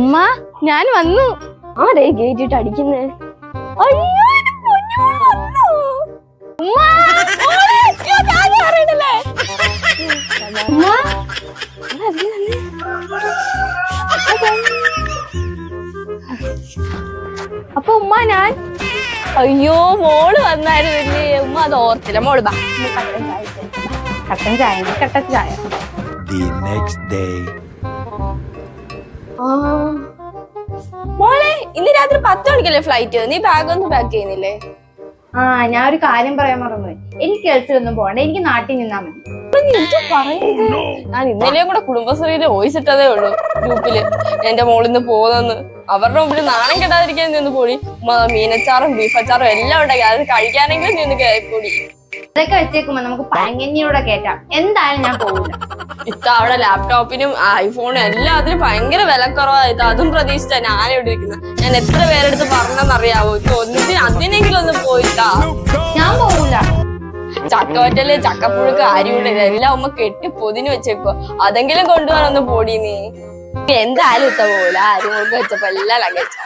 ഉമ്മ ഞാൻ വന്നു. ആരേ ഗേറ്റിട്ട് അടിക്കുന്നേ? അപ്പൊ ഉമ്മ ഞാൻ അയ്യോ മോള് വന്നായിരുന്നില്ലേ? ഉമ്മ അത് ഓർത്തില്ല. മോള് ബാ കട്ടൻ ചായ കട്ടൻ ചായ. The next day. മോളെ ഇന്ന് രാത്രി 10 മണിക്കല്ലേ ഫ്ലൈറ്റ്? നീ ബാഗ് ഒന്നും പാക്ക് ചെയ്യുന്നില്ലേ? ഞാൻ ഒരു കാര്യം പറയാൻ മറന്നുപോയി. എനിക്ക് ഗൾഫിലൊന്നും പോകണ്ട, എനിക്ക് നാട്ടിൽ നിന്നാ മതി. ഞാൻ ഇന്നലെയും കൂടെ കുടുംബശ്രീയില് വോയിസ് ഇട്ടതേ ഉള്ളൂ ഗ്രൂപ്പില്, എന്റെ മോളിന്ന് പോകുന്നെന്ന്. അവരുടെ മുമ്പിൽ നാണം കെട്ടാതിരിക്കാൻ നിന്ന് പോടി. മീനച്ചാറും ബീഫച്ചാറും എല്ലാം ഉണ്ടാക്കി, അത് കഴിക്കാനെങ്കിലും നിന്ന് കേൾക്കൂടി. അതൊക്കെ വെച്ചേക്കുമ്പോ നമുക്ക് പഴങ്കഞ്ഞിയൂടെ കേട്ടാം. എന്തായാലും ഞാൻ പോകില്ല. ഇത്ത അവിടെ ലാപ്ടോപ്പിനും ഐഫോണും എല്ലാത്തിനും ഭയങ്കര വിലക്കുറവായിട്ട്, അതും പ്രതീക്ഷിച്ചാ ഞാൻ ഇവിടെ ഇരിക്കുന്നത്. ഞാൻ എത്ര പേരെടുത്ത് പറഞ്ഞെന്നറിയാവോ? ഇപ്പൊ ഒന്നിന് അതിനെങ്കിലും ഒന്ന് പോയിട്ടാ. ഞാൻ പോകില്ല. ചക്കവറ്റല് ചക്കപ്പുഴുക്ക് അരിയുടെ ഇതെല്ലാം ഉമ്മ കെട്ടി പൊതിന് വെച്ചേക്കോ, അതെങ്കിലും കൊണ്ടുപോകാനൊന്ന് പോടി നീ. എന്തായാലും ഇത്ത പോല അരി മുഴുക്ക് വെച്ചപ്പോ എല്ലാം ലഗേജ്.